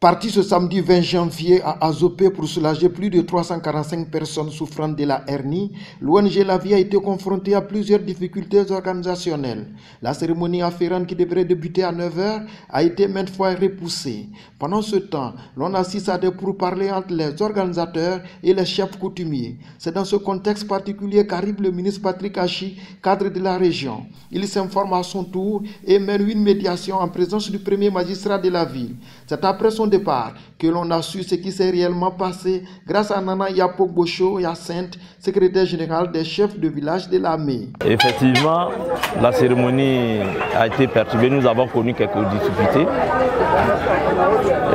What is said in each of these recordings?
Parti ce samedi 20 janvier à Azopé pour soulager plus de 345 personnes souffrant de la hernie, l'ONG La Vie a été confrontée à plusieurs difficultés organisationnelles. La cérémonie afférente qui devrait débuter à 9 h a été maintes fois repoussée. Pendant ce temps, l'on assiste à des pourparlers entre les organisateurs et les chefs coutumiers. C'est dans ce contexte particulier qu'arrive le ministre Patrick Achi, cadre de la région. Il s'informe à son tour et mène une médiation en présence du premier magistrat de la ville. C'est après son départ que l'on a su ce qui s'est réellement passé grâce à Nana Yapogbocho Yacinthe, secrétaire général des chefs de village de l'AME. Effectivement, la cérémonie a été perturbée. Nous avons connu quelques difficultés.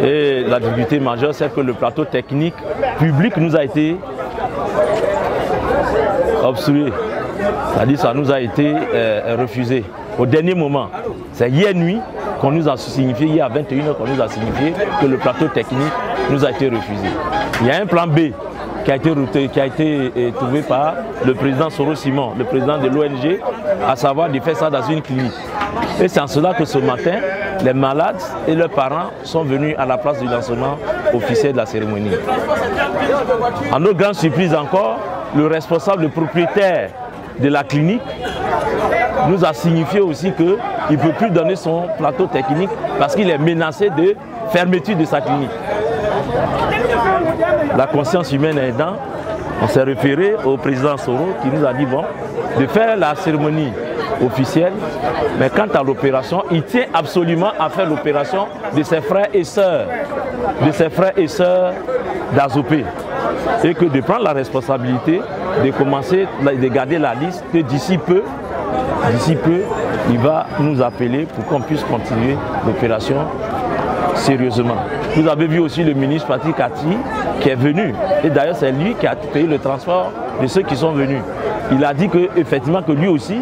Et la difficulté majeure, c'est que le plateau technique public nous a été obstrué. C'est-à-dire ça nous a été refusé au dernier moment. C'est hier nuit qu'on nous a signifié, hier à 21 h qu'on nous a signifié que le plateau technique nous a été refusé. Il y a un plan B qui a été trouvé par le président Soro Simon, le président de l'ONG, à savoir de faire ça dans une clinique. Et c'est en cela que ce matin, les malades et leurs parents sont venus à la place du lancement officiel de la cérémonie. En notre grande surprise encore, le responsable, le propriétaire de la clinique nous a signifié aussi qu'il ne peut plus donner son plateau technique parce qu'il est menacé de fermeture de sa clinique. La conscience humaine aidant, on s'est référé au président Soro qui nous a dit bon, de faire la cérémonie officielle, mais quant à l'opération, il tient absolument à faire l'opération de ses frères et sœurs, d'Azopé, et que de prendre la responsabilité de commencer, de garder la liste, que d'ici peu, il va nous appeler pour qu'on puisse continuer l'opération sérieusement. Vous avez vu aussi le ministre Patrick Achi qui est venu, et d'ailleurs c'est lui qui a payé le transport de ceux qui sont venus. Il a dit qu'effectivement que lui aussi,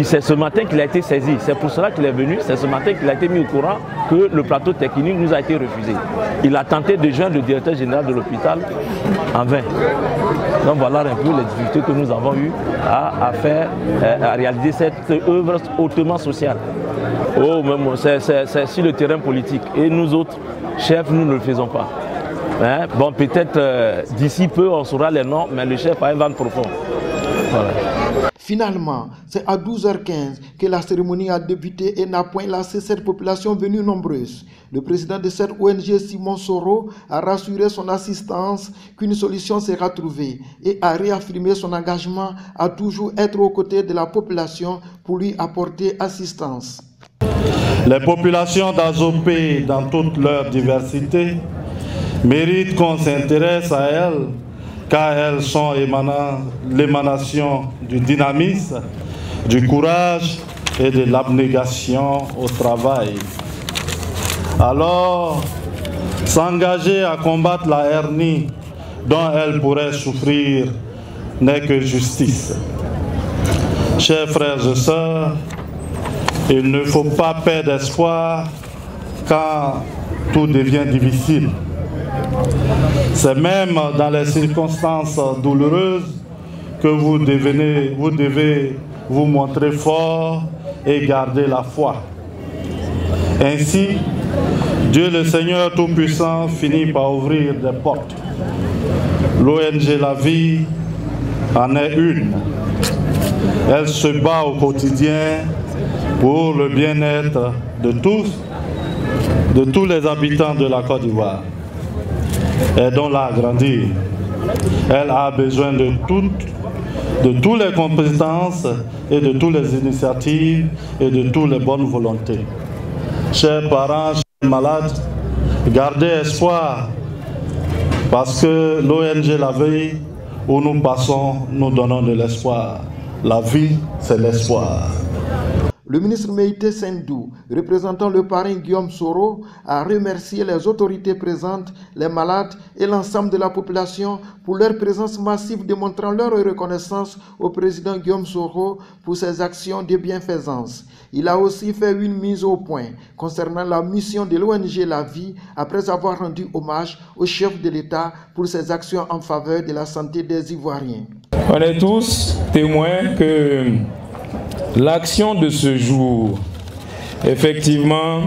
c'est ce matin qu'il a été saisi. C'est pour cela qu'il est venu, c'est ce matin qu'il a été mis au courant que le plateau technique nous a été refusé. Il a tenté de joindre le directeur général de l'hôpital en vain. Donc voilà un peu les difficultés que nous avons eues à réaliser cette œuvre hautement sociale. Oh, même c'est sur le terrain politique. Et nous autres, chefs, nous ne le faisons pas. Hein? Bon, peut-être d'ici peu, on saura les noms, mais le chef a un ventre profond. Voilà. Finalement, c'est à 12 h 15 que la cérémonie a débuté et n'a point lassé cette population venue nombreuse. Le président de cette ONG, Simon Soro, a rassuré son assistance qu'une solution sera trouvée et a réaffirmé son engagement à toujours être aux côtés de la population pour lui apporter assistance. Les populations d'Azopé, dans toute leur diversité, méritent qu'on s'intéresse à elles, car elles sont l'émanation du dynamisme, du courage et de l'abnégation au travail. Alors, s'engager à combattre la hernie dont elles pourraient souffrir n'est que justice. Chers frères et sœurs, il ne faut pas perdre espoir quand tout devient difficile. C'est même dans les circonstances douloureuses que vous devez vous montrer fort et garder la foi. Ainsi, Dieu le Seigneur Tout-Puissant finit par ouvrir des portes. L'ONG La Vie en est une. Elle se bat au quotidien pour le bien-être de tous les habitants de la Côte d'Ivoire. Aidons-la à grandir. Elle a besoin de toutes les compétences et de toutes les initiatives et de toutes les bonnes volontés. Chers parents, chers malades, gardez espoir parce que l'ONG La Vie, où nous passons, nous donnons de l'espoir. La vie, c'est l'espoir. Le ministre Meïté Sendou, représentant le parrain Guillaume Soro, a remercié les autorités présentes, les malades et l'ensemble de la population pour leur présence massive démontrant leur reconnaissance au président Guillaume Soro pour ses actions de bienfaisance. Il a aussi fait une mise au point concernant la mission de l'ONG La Vie après avoir rendu hommage au chef de l'État pour ses actions en faveur de la santé des Ivoiriens. On est tous témoins que l'action de ce jour, effectivement,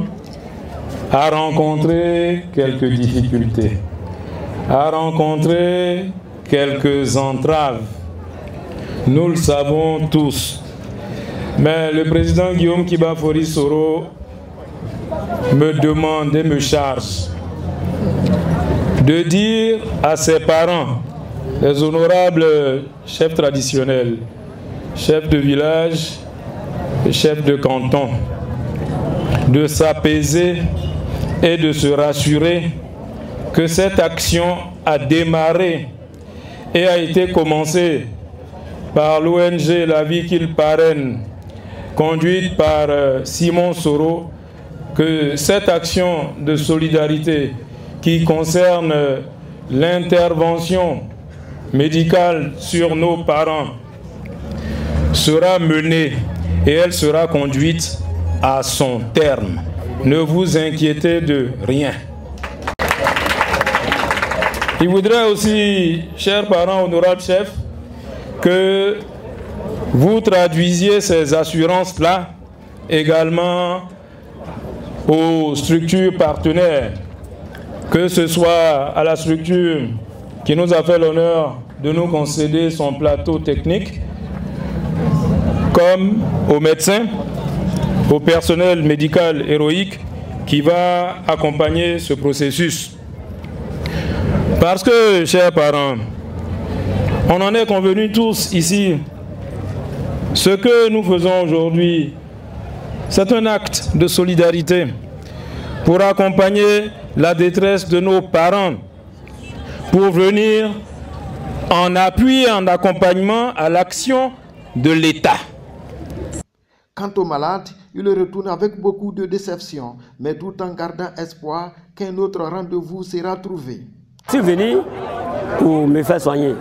a rencontré quelques difficultés, a rencontré quelques entraves. Nous le savons tous. Mais le président Guillaume Kiba Fori Soro me demande et me charge de dire à ses parents, les honorables chefs traditionnels, chefs de village et chefs de canton, de s'apaiser et de se rassurer que cette action a démarré et a été commencée par l'ONG La Vie qu'il parraine, conduite par Simon Soro, que cette action de solidarité qui concerne l'intervention médicale sur nos parents sera menée et elle sera conduite à son terme. Ne vous inquiétez de rien. Il voudrait aussi, chers parents, honorables chefs, que vous traduisiez ces assurances-là également aux structures partenaires, que ce soit à la structure qui nous a fait l'honneur de nous concéder son plateau technique, comme aux médecins, au personnel médical héroïque qui va accompagner ce processus. Parce que, chers parents, on en est convenus tous ici, ce que nous faisons aujourd'hui, c'est un acte de solidarité pour accompagner la détresse de nos parents, pour venir en appui et en accompagnement à l'action de l'État. Quant aux malades, ils retournent avec beaucoup de déception, mais tout en gardant espoir qu'un autre rendez-vous sera trouvé. Je suis venu pour me faire soigner.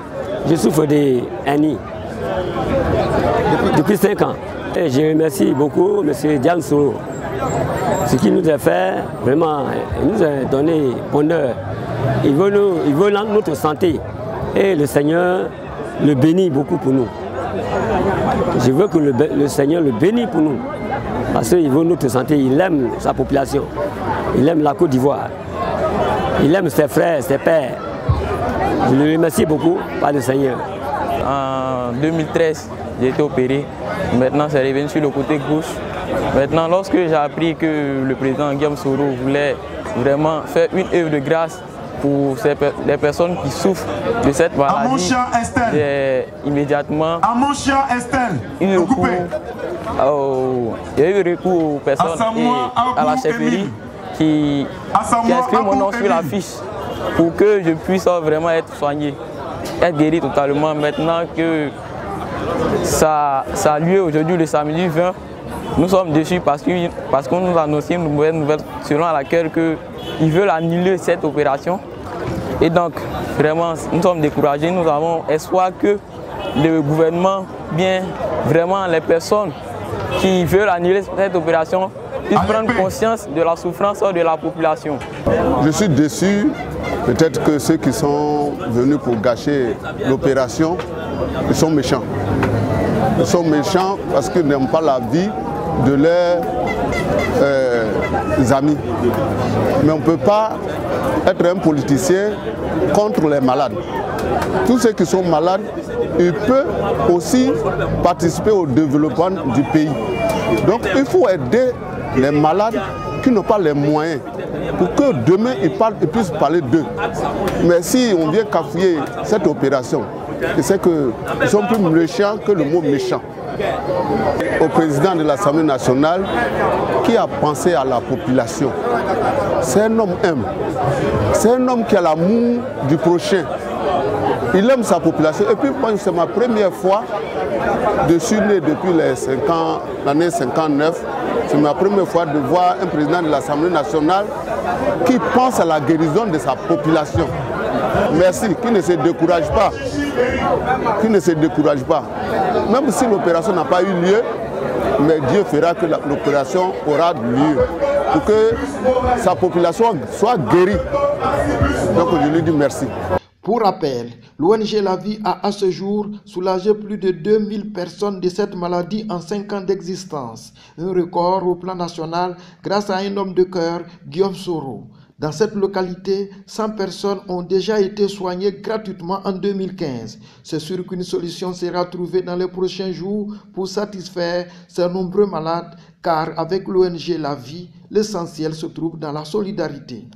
Je souffre de hernie depuis 5 ans. Et je remercie beaucoup M. Diane Soro. Ce qu'il nous a fait, vraiment, il nous a donné bonheur. Il veut notre santé. Et le Seigneur le bénit beaucoup pour nous. Je veux que le Seigneur le bénisse pour nous. Parce qu'il veut notre santé, il aime sa population. Il aime la Côte d'Ivoire. Il aime ses frères, ses pères. Je le remercie beaucoup par le Seigneur. En 2013, j'ai été opéré. Maintenant, c'est revenu sur le côté gauche. Maintenant, lorsque j'ai appris que le président Guillaume Soro voulait vraiment faire une œuvre de grâce pour les personnes qui souffrent de cette maladie, j'ai immédiatement eu recours aux personnes et à la chefferie qui inscrit mon nom sur la fiche pour que je puisse vraiment être soigné, être guéri totalement. Maintenant que ça a lieu aujourd'hui, le samedi 20, nous sommes déçus parce qu'on nous a annoncé une mauvaise nouvelle selon laquelle ils veulent annuler cette opération. Et donc, vraiment, nous sommes découragés. Nous avons espoir que le gouvernement, bien vraiment les personnes qui veulent annuler cette opération, puissent prendre conscience de la souffrance de la population. Je suis déçu. Peut-être que ceux qui sont venus pour gâcher l'opération, ils sont méchants. Ils sont méchants parce qu'ils n'aiment pas la vie de leurs amis. Mais on ne peut pas être un politicien contre les malades. Tous ceux qui sont malades, ils peuvent aussi participer au développement du pays. Donc il faut aider les malades qui n'ont pas les moyens pour que demain ils puissent parler d'eux. Mais si on vient cafouiller cette opération, c'est qu'ils sont plus méchants que le mot méchant. Au président de l'Assemblée nationale qui a pensé à la population. C'est un homme humble. C'est un homme qui a l'amour du prochain. Il aime sa population. Et puis c'est ma première fois, je suis né depuis l'année 59, c'est ma première fois de voir un président de l'Assemblée nationale qui pense à la guérison de sa population. Merci, qui ne se décourage pas. Qui ne se décourage pas. Même si l'opération n'a pas eu lieu, mais Dieu fera que l'opération aura lieu pour que sa population soit guérie. Donc je lui dis merci. Pour rappel, l'ONG La Vie a à ce jour soulagé plus de 2000 personnes de cette maladie en 5 ans d'existence, un record au plan national grâce à un homme de cœur, Guillaume Soro. Dans cette localité, 100 personnes ont déjà été soignées gratuitement en 2015. C'est sûr qu'une solution sera trouvée dans les prochains jours pour satisfaire ces nombreux malades, car avec l'ONG La Vie, l'essentiel se trouve dans la solidarité.